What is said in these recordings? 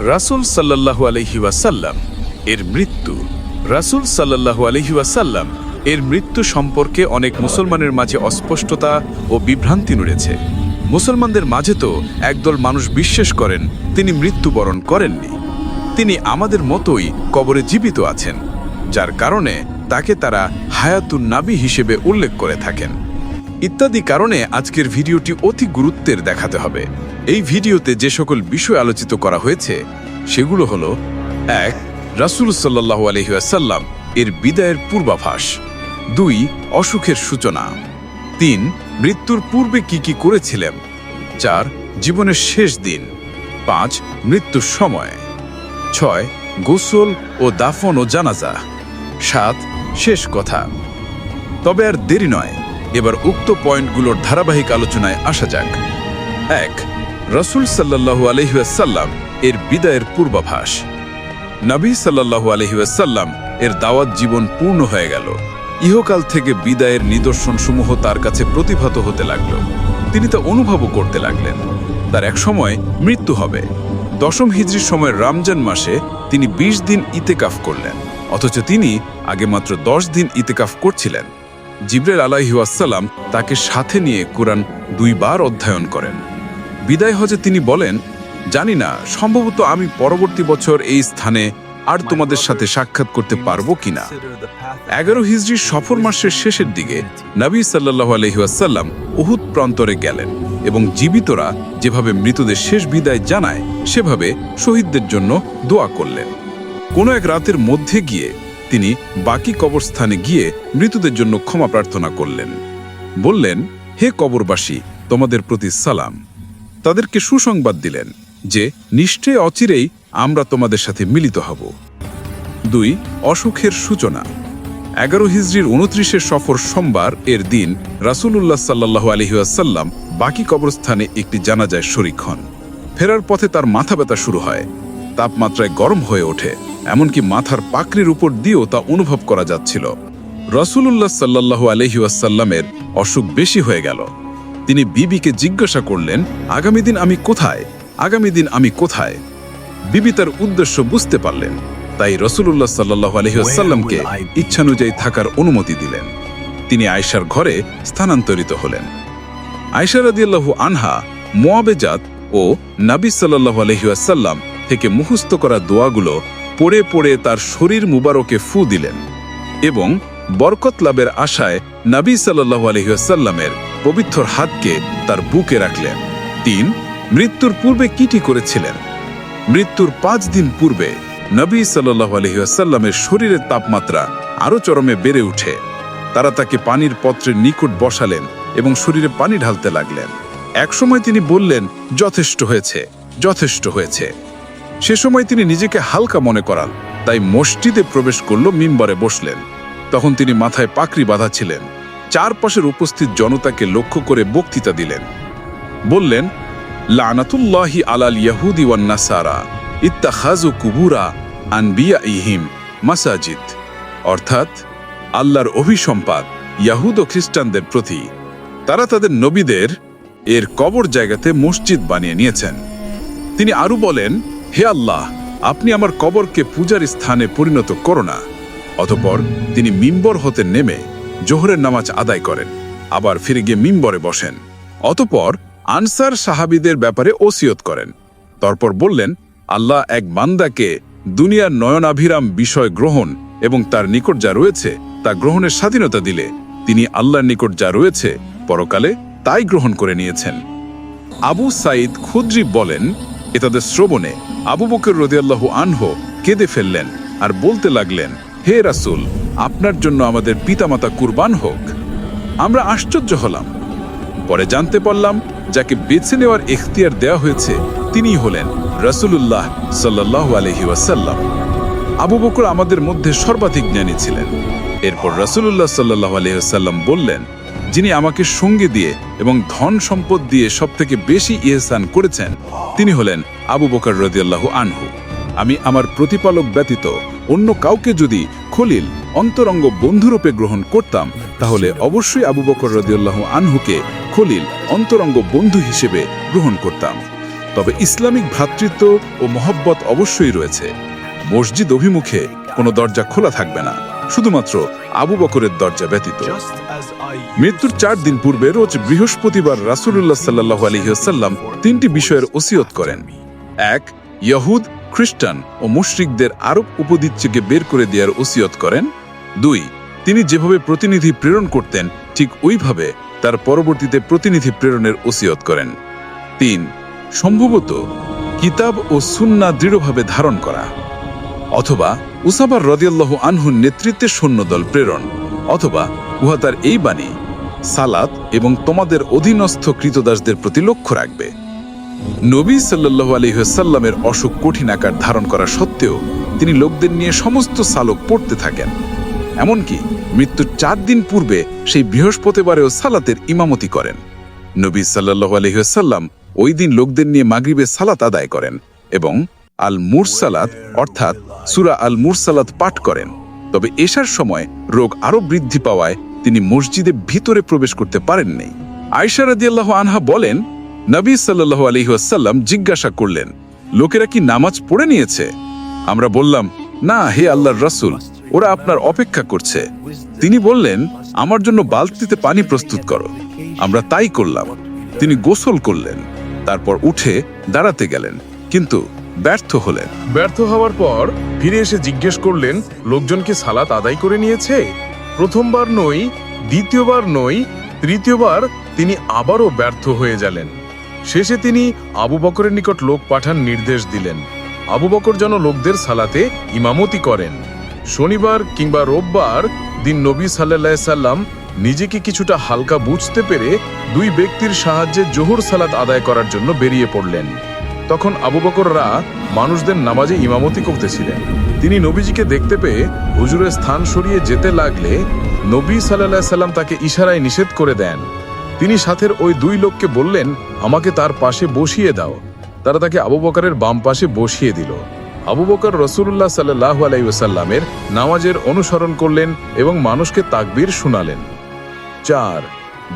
রাসূল সাল্লাল্লাহু আলাইহি ওয়াসাল্লাম এর মৃত্যু। রাসূল সাল্লাল্লাহু আলাইহি ওয়াসাল্লাম এর মৃত্যু সম্পর্কে অনেক মুসলমানের মাঝে অস্পষ্টতা ও বিভ্রান্তি রয়েছে। মুসলমানদের মাঝে তো একদল মানুষ বিশ্বাস করেন তিনি মৃত্যুবরণ করেননি, তিনি আমাদের মতোই কবরে জীবিত আছেন, যার কারণে তাকে তারা হায়াতুন নাবী হিসেবে উল্লেখ করে থাকেন। ইত্যাদি কারণে আজকের ভিডিওটি অতি গুরুত্বের দেখাতে হবে। এই ভিডিওতে যে সকল বিষয় আলোচিত করা হয়েছে সেগুলো হলো: ১. রাসূল সাল্লাল্লাহু আলাইহি ওয়াসাল্লাম এর বিদায়ের পূর্বাভাস। ২. অসুখের সূচনা। ৩. মৃত্যুর পূর্বে কি কি করেছিলেন। ৪. জীবনের শেষ দিন। ৫. মৃত্যুর সময়। ৬. গোসল ও দাফন ও জানাজা। ৭. শেষ কথা। তবে আর দেরি নয়, এবার উক্ত পয়েন্টগুলোর ধারাবাহিক আলোচনায় আসা যাক। ১. রাসূল সাল্লাল্লাহু আলাইহি ওয়াসাল্লাম এর বিদায়ের পূর্বাভাস। নবী সাল্লাল্লাহু আলাইহি ওয়াসাল্লাম এর দাওয়াত জীবন পূর্ণ হয়ে গেল। ইহকাল থেকে বিদায়ের নিদর্শনসমূহ তার কাছে প্রতিভাত হতে লাগল। তিনি তা অনুভবও করতে লাগলেন। তার এক সময় মৃত্যু হবে। ১০ম হিজরির সময় রমজান মাসে তিনি ২০ দিন ইতেকাফ করলেন, অথচ তিনি আগে মাত্র ১০ দিন ইতেকাফ করছিলেন। জিবরাইল আলাইহিস সালাম তাকে সাথে নিয়ে কুরআন ২ বার অধ্যয়ন করেন। বিদায় হজে তিনি বলেন, জানি না, সম্ভবত আমি পরবর্তী বছর এই স্থানে আর তোমাদের সাথে সাক্ষাৎ করতে পারবো কিনা। ১১ হিজরির সফর মাসের শেষের দিকে নবী সাল্লাল্লাহু আলাইহি ওয়াসাল্লাম উহুদ প্রান্তরে গেলেন এবং জীবিতরা যেভাবে মৃতদের শেষ বিদায় জানায় সেভাবে শহীদদের জন্য দোয়া করলেন। কোনো এক রাতের মধ্যে গিয়ে তিনি বাকি কবরস্থানে গিয়ে মৃতদের জন্য ক্ষমা প্রার্থনা করলেন। বললেন, হে কবরবাসী, তোমাদের প্রতি সালাম। তাদেরকে সুসংবাদ দিলেন যে নিশ্চয়ই অচিরেই আমরা তোমাদের সাথে মিলিত হব। ২. অসুখের সূচনা। ১১ হিজরির ২৯ সফর সোমবার এর দিন রাসূলুল্লাহ সাল্লাল্লাহু আলাইহি ওয়াসাল্লাম বাকি কবরস্থানে একটি জানাজায় শরীক হন। ফেরার পথে তার মাথা ব্যথা শুরু হয়, তাপমাত্রায় গরম হয়ে ওঠে, এমনকি মাথার পাকড়ির উপর দিয়েও তা অনুভব করা যাচ্ছিল। রাসূলুল্লাহ সাল্লাল্লাহু আলাইহি ওয়াসাল্লামের অসুখ বেশি হয়ে গেল। তিনি বিবিকে জিজ্ঞাসা করলেন, আগামী দিন আমি কোথায়, আগামী দিন আমি কোথায়? বিবি তার উদ্দেশ্য বুঝতে পারলেন, তাই রাসূলুল্লাহ সাল্লাল্লাহু আলাইহি ওয়াসাল্লামকে ইচ্ছানুযায়ী থাকার অনুমতি দিলেন। তিনি আয়েশার ঘরে স্থানান্তরিত হলেন। আয়েশা রাদিয়াল্লাহু আনহা মুআবেজাত ও নবী সাল্লাল্লাহু আলাইহি ওয়াসাল্লাম থেকে মুখস্থ করা দোয়াগুলো পড়ে পড়ে তার শরীর মুবারকে ফু দিলেন এবং বরকত লাভের আশায় নবী সাল্লাল্লাহু আলাইহি ওয়াসাল্লামের পবিত্র হাতকে তার বুকে রাখলেন। ৩. মৃত্যুর পূর্বে কিটি করেছিলেন। মৃত্যুর ৫ দিন পূর্বে নবী সাল্লাল্লাহু আলাইহি ওয়াসাল্লামের শরীরের তাপমাত্রা আরো চরমে বেড়ে উঠে। তারা তাকে পানির পাত্রের নিকট বসালেন এবং শরীরে পানি ঢালতে লাগলেন। একসময় তিনি বললেন, যথেষ্ট হয়েছে, যথেষ্ট হয়েছে। সে সময় তিনি নিজেকে হালকা মনে করান, তাই মসজিদে প্রবেশ করল, মিম্বরে বসলেন। তখন তিনি মাথায় পাকড়ি বাঁধা ছিলেন। চারপাশের উপস্থিত জনতাকে লক্ষ্য করে বক্তৃতা দিলেন। বললেন, লানাতুল্লাহি আলাল ইয়াহুদি ওয়ান নাসারা ইত্তাখাযু কুবুরা আনবিয়াইহিম মাসাজিদ। অর্থাৎ, আল্লাহর অভিসম্পাত ইয়াহুদ ও খ্রিস্টানদের প্রতি, তারা তাদের নবীদের এর কবর জায়গাতে মসজিদ বানিয়ে নিয়েছেন। তিনি আরো বলেন, হে আল্লাহ, আপনি আমার কবরকে পূজার স্থানে পরিণত করো না। অতঃপর তিনি মিম্বর হতে নেমে জোহরের নামাজ আদায় করেন, আবার ফিরে গিয়ে মিম্বরে বসেন। অতঃপর আনসার সাহাবীদের ব্যাপারে ওসিয়ত করেন। তারপর বললেন, আল্লাহ এক বান্দাকে দুনিয়ার নয়নাভিরাম বিষয় গ্রহণ এবং তার নিকট যা রয়েছে তা গ্রহণের স্বাধীনতা দিলে তিনি আল্লাহর নিকট যা রয়েছে পরকালে তাই গ্রহণ করে নিয়েছেন। আবু সাঈদ খুদরি বলেন, এ তাদের শ্রবণে আবু বকর রাদিয়াল্লাহু আনহু কেঁদে ফেললেন আর বলতে লাগলেন, হে রাসূল, আপনার জন্য আমাদের পিতামাতা কুরবান হোক। আমরা আশ্চর্য হলাম। পরে জানতে পারলাম যাকে বেছে নেওয়ার ইখতিয়ার দেওয়া হয়েছে তিনিই হলেন রাসূলুল্লাহ সাল্লাল্লাহু আলাইহি ওয়াসাল্লাম। আবু বকর আমাদের মধ্যে সর্বাধিক জ্ঞানী ছিলেন। এরপর রাসূলুল্লাহ সাল্লাল্লাহু আলাইহি ওয়াসাল্লাম বললেন, যিনি আমাকে সঙ্গী দিয়ে এবং ধন সম্পদ দিয়ে সবথেকে বেশি ইহসান করেছেন তিনি হলেন আবু বকর রাদিয়াল্লাহু আনহু। আমি আমার প্রতিপালক ব্যতীত অন্য কাউকে যদি খলিল অন্তরঙ্গ বন্ধুরূপে গ্রহণ করতাম তাহলে অবশ্যই আবু বকর রাদিয়াল্লাহু আনহুকে খলিল অন্তরঙ্গ বন্ধু হিসেবে গ্রহণ করতাম। তবে ইসলামিক ভ্রাতৃত্ব ও মহব্বত অবশ্যই রয়েছে। মসজিদ অভিমুখে কোনো দরজা খোলা থাকবে না, শুধুমাত্র আবু বকরের দরজা ব্যতীত। মৃত্যুর 4 দিন পূর্বে রোজ বৃহস্পতিবার রাসূলুল্লাহ সাল্লাল্লাহু আলাইহি ওয়াসাল্লাম 3টি বিষয়ের ওসিয়ত করেন। 1. ইহুদ, খ্রিস্টান ও মুশরিকদের আরব উপদ্বীপকে বের করে দেওয়ার ওসিয়ত করেন। 2. তিনি যেভাবে প্রতিনিধি প্রেরণ করতেন ঠিক ওইভাবে তার পরবর্তীতে প্রতিনিধি প্রেরণের ওসিয়ত করেন। 3. সম্ভবত কিতাব ও সুন্নাহ দৃঢ়ভাবে ধারণ করা, অথবা উসাবা রাদিয়াল্লাহু আনহুর নেতৃত্বে সৈন্যদল প্রেরণ, অথবা উহা তার এই বাণী, সালাত এবং তোমাদের অধীনস্থ কৃতদাসদের প্রতি লক্ষ্য রাখবে। নবী সাল্লাল্লাহু আলাইহি ওয়াসাল্লামের অসুখ কঠিন আকার ধারণ করা সত্ত্বেও তিনি লোকদের নিয়ে সমস্ত সালক পড়তে থাকেন। এমনকি মৃত্যুর 4 দিন পূর্বে সেই বৃহস্পতিবারেও সালাতের ইমামতি করেন। নবী সাল্লাল্লাহু আলাইহি ওয়াসাল্লাম ওই দিন লোকদের নিয়ে মাগরিবের সালাত আদায় করেন এবং আল মুরসালাত অর্থাৎ সূরা আল মুরসালাত পাঠ করেন। তবে এশার সময় রোগ আরো বৃদ্ধি পাওয়ায় তিনি মসজিদে ভিতরে প্রবেশ করতে পারেননি। আয়েশা রাদিয়াল্লাহু আনহা বলেন, নবী সাল্লাল্লাহু আলাইহি ওয়াসাল্লাম জিজ্ঞাসা করলেন, লোকেরা কি নামাজ পড়ে নিয়েছে? আমরা বললাম, না হে আল্লাহর রাসূল, ওরা আপনার অপেক্ষা করছে। তিনি বললেন, আমার জন্য বালতিতে পানি প্রস্তুত করো। আমরা তাই করলাম। তিনি গোসল করলেন, তারপর উঠে দাঁড়াতে গেলেন, কিন্তু ব্যর্থ হলেন। ব্যর্থ হওয়ার পর ফিরে এসে জিজ্ঞেস করলেন, লোকজন কি সালাত আদায় করে নিয়েছে? প্রথমবার নই, দ্বিতীয়বার নই, তৃতীয়বার তিনি আবারও ব্যর্থ হয়ে গেলেন। শেষে তিনি আবু বকরের নিকট লোক পাঠান নির্দেশ দিলেন। আবু বকর যেন লোকদের সালাতে ইমামতি করেন। শনিবার কিংবা রোববার দিন নবী সাল্লাল্লাহু আলাইহি সাল্লাম নিজেকে কিছুটা হালকা বুঝতে পেরে 2 ব্যক্তির সাহায্যে জোহর সালাত আদায় করার জন্য বেরিয়ে পড়লেন। তখন আবু বকররা মানুষদের নামাজে ইমামতি করতেছিলেন। তিনি নবীজিকে দেখতে পেয়ে হুজুরের স্থান সরিয়ে যেতে লাগলে নবী সাল্লাল্লাহু আলাইহি সাল্লাম তাকে ইশারায় নিষেধ করে দেন। তিনি সাথের ওই 2 লোককে বললেন, আমাকে তার পাশে বসিয়ে দাও। তারা তাকে আবু বকরের বাম পাশে বসিয়ে দিল। আবু বকর রাসূলুল্লাহ সাল্লাল্লাহু আলাইহি ওয়াসাল্লামের নামাজের অনুসরণ করলেন এবং মানুষকে তাকবীর শোনালেন। 4.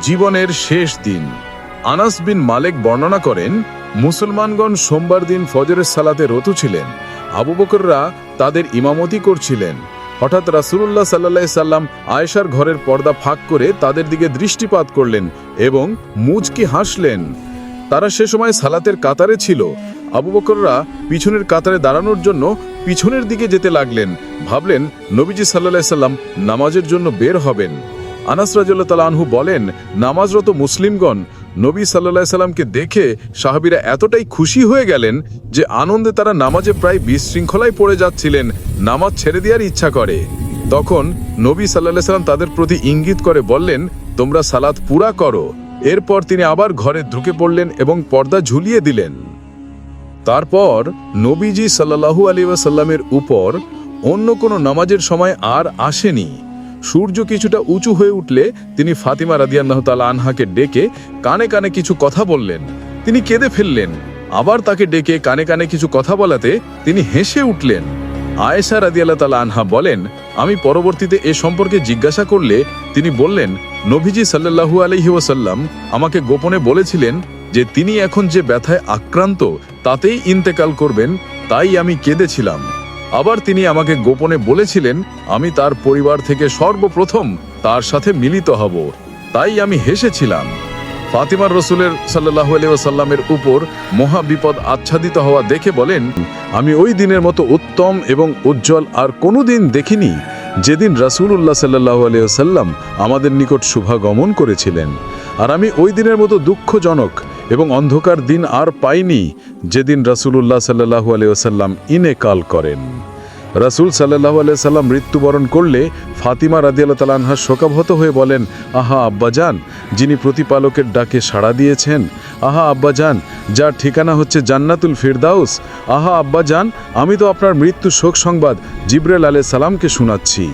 জীবনের শেষ দিন। আনাস বিন মালিক বর্ণনা করেন, মুসলমানগণ সোমবার দিন ফজরের সালাতে রত ছিলেন। আবু বকররা তাদের ইমামতি করছিলেন। হঠাৎ রাসূলুল্লাহ সাল্লাল্লাহু আলাইহি সাল্লাম আয়েশার ঘরের পর্দা ফাঁক করে তাদের দিকে দৃষ্টিপাত করলেন এবং মুচকি হাসলেন। তারা সে সময় সালাতের কাতারে ছিল। আবু বকররা পিছনের কাতারে দাঁড়ানোর জন্য পিছনের দিকে যেতে লাগলেন। ভাবলেন নবীজি সাল্লাল্লাহু আলাইহি সাল্লাম নামাজের জন্য বের হবেন। আনাস রাদিয়াল্লাহু তাআলা আনহু বলেন, নামাজরত মুসলিমগণ নবী সাল্লাল্লাহু আলাইহি সাল্লামকে দেখে সাহাবীরা এতটাই খুশি হয়ে গেলেন যে আনন্দে তারা নামাজে প্রায় বিশৃঙ্খলায় পড়ে যাচ্ছিলেন, নামাজ ছেড়ে দেওয়ার ইচ্ছা করে। তখন নবী সাল্লাল্লাহু আলাইহি সাল্লাম তাদের প্রতি ইঙ্গিত করে বললেন, তোমরা সালাত পুরা করো। এরপর তিনি আবার ঘরে ঢুকে পড়লেন এবং পর্দা ঝুলিয়ে দিলেন। তারপর নবীজি সাল্লাল্লাহু আলাইহি ওয়াসাল্লামের উপর অন্য কোনো নামাজের সময় আর আসেনি। সূর্য কিছুটা উঁচু হয়ে উঠলে তিনি ফাতিমা রাদিয়াল্লাহু তাআলা আনহাকে ডেকে কানে কানে কিছু কথা বললেন। তিনি কেঁদে ফেললেন। আবার তাকে ডেকে কানে কানে কিছু কথা বলাতে তিনি হেসে উঠলেন। আয়েশা রাদিয়াল্লাহু তাআলা আনহা বলেন, আমি পরবর্তীতে এ সম্পর্কে জিজ্ঞাসা করলে তিনি বললেন, নবীজি সাল্লাল্লাহু আলাইহি ওয়াসাল্লাম আমাকে গোপনে বলেছিলেন যে তিনি এখন যে ব্যথায় আক্রান্ত তাতেই ইন্তেকাল করবেন, তাই আমি কেঁদেছিলাম। আবার তিনি আমাকে গোপনে বলেছিলেন আমি তার পরিবার থেকে সর্বপ্রথম তার সাথে মিলিত হব, তাই আমি হেসেছিলাম। ফাতিমার রাসূলের সাল্লাল্লাহু আলাইহি ওয়াসাল্লামের উপর মহা বিপদ আচ্ছাদিত হওয়া দেখে বলেন, আমি ওই দিনের মতো উত্তম এবং উজ্জ্বল আর কোনো দিন দেখিনি যেদিন রাসূলুল্লাহ সাল্লাল্লাহু আলাইহি ওয়াসাল্লাম আমাদের নিকট শুভাগমন করেছিলেন। আর আমি ওই দিনের মতো দুঃখজনক এবং অন্ধকার দিন আর পাইনি যেদিন রাসূলুল্লাহ সাল্লাল্লাহু আলাইহি ওয়াসাল্লাম ইন্তেকাল করেন। রাসূল সাল্লাল্লাহু আলাইহি সাল্লাম মৃত্যুবরণ করলে ফাতিমা রাদিয়াল্লাহু তাআলা আনহা শোকাহত হয়ে বলেন, আহা আব্বাজান, যিনি প্রতিপালকের ডাকে সাড়া দিয়েছেন, আহা আব্বাজান, যার ঠিকানা হচ্ছে জান্নাতুল ফিরদাউস, আহা আব্বাজান, আমি তো আপনার মৃত্যু শোক সংবাদ জিবরাইল আলাইহিস সালামকে শোনাচ্ছি।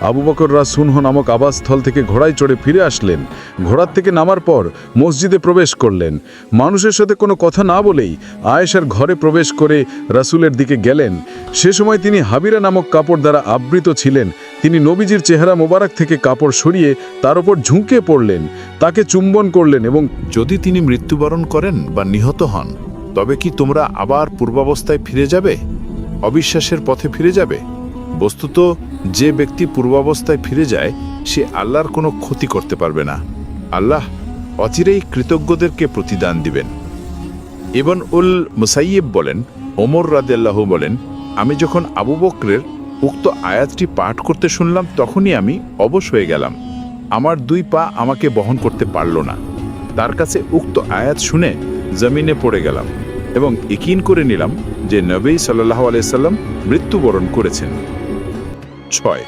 আবু বকররা সুনহ নামক আবাসস্থল থেকে ঘোড়ায় চড়ে ফিরে আসলেন। ঘোড়ার থেকে নামার পর মসজিদে প্রবেশ করলেন। মানুষের সাথে কোনো কথা না বলেই আয়েশার ঘরে প্রবেশ করে রাসূলের দিকে গেলেন। সে সময় তিনি হাবিরা নামক কাপড় দ্বারা আবৃত ছিলেন। তিনি নবীজির চেহারা মোবারক থেকে কাপড় সরিয়ে তার উপর ঝুঁকে পড়লেন, তাকে চুম্বন করলেন এবং যদি তিনি মৃত্যুবরণ করেন বা নিহত হন তবে কি তোমরা আবার পূর্বাবস্থায় ফিরে যাবে, অবিশ্বাসের পথে ফিরে যাবে? বস্তুত যে ব্যক্তি পূর্বাবস্থায় ফিরে যায় সে আল্লাহর কোনো ক্ষতি করতে পারবে না। আল্লাহ অচিরেই কৃতজ্ঞদেরকে প্রতিদান দিবেন। ইবন উল মুসাইয়িব বলেন, ওমর রাদিয়াল্লাহু বলেন, আমি যখন আবু বকরের উক্ত আয়াতটি পাঠ করতে শুনলাম তখনই আমি অবশ হয়ে গেলাম। আমার দুই পা আমাকে বহন করতে পারল না। তার কাছে উক্ত আয়াত শুনে জমিনে পড়ে গেলাম এবং ইকিন করে নিলাম যে নবী সাল্লাল্লাহু আলাইহি সাল্লাম মৃত্যুবরণ করেছেন। 6.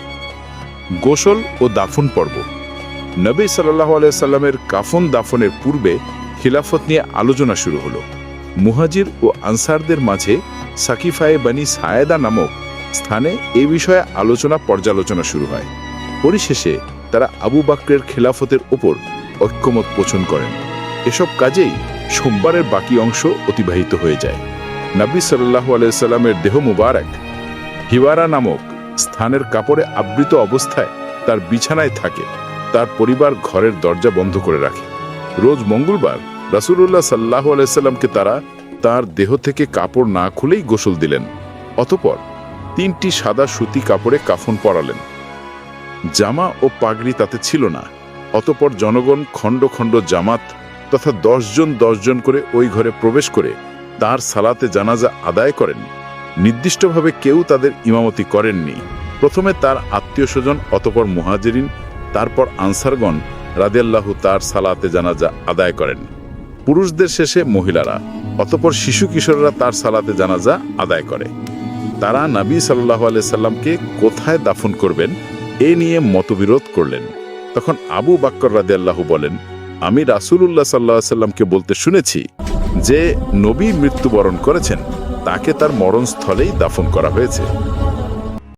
গোসল ও দাফন পর্ব। নবী সাল্লাল্লাহু আলাইহি সাল্লামের কাফন দাফনের পূর্বে খিলাফত নিয়ে আলোচনা শুরু হলো। মুহাজির ও আনসারদের মাঝে সাকিফায়ে বানি সায়েদা নামক স্থানে এ বিষয়ে আলোচনা পর্যালোচনা শুরু হয়। পরিশেষে তারা আবু বকরের খিলাফতের ওপর ঐক্যমত পোষণ করেন। এসব কাজেই সোমবারের বাকি অংশ অতিবাহিত হয়ে যায়। নবী সাল্লাল্লাহু আলাইহি সাল্লামের দেহ মুবারক হিওয়ারা নামক স্থানের কাপড়ে আবৃত অবস্থায় তার বিছানায় থাকে। তার পরিবার ঘরের দরজা বন্ধ করে রাখে। রোজ মঙ্গলবার রাসূলুল্লাহ সাল্লাল্লাহু আলাইহি সাল্লামকে তারা তার দেহ থেকে কাপড় না খুলেই গোসল দিলেন। অতঃপর 3টি সাদা সুতি কাপড়ে কাফন পরালেন। জামা ও পাগড়ি তাতে ছিল না। অতঃপর জনগণ খণ্ড খণ্ড জামাত তথা 10 জন 10 জন করে ওই ঘরে প্রবেশ করে তার সালাতে জানাজা আদায় করেন। নির্দিষ্টভাবে কেউ তাদের ইমামতি করেননি। প্রথমে তার আত্মীয় স্বজন, অতঃপর মুহাজিরিন, তারপর আনসারগণ রাদিয়াল্লাহু তার সালাতে জানাজা আদায় করেন। পুরুষদের শেষে মহিলারা, অতঃপর শিশু কিশোররা তার সালাতে জানাজা আদায় করে। তারা নবী সাল্লাল্লাহু আলাইহি সাল্লামকে কোথায় দাফন করবেন এ নিয়ে মতবিরোধ করলেন। তখন আবু বকর রাদিয়াল্লাহু বলেন, আমি রাসূলুল্লাহ সাল্লাল্লাহু আলাইহি সাল্লামকে বলতে শুনেছি যে নবী মৃত্যুবরণ করেছেন, তাকে তার মরণস্থলেই দাফন করা হয়েছে।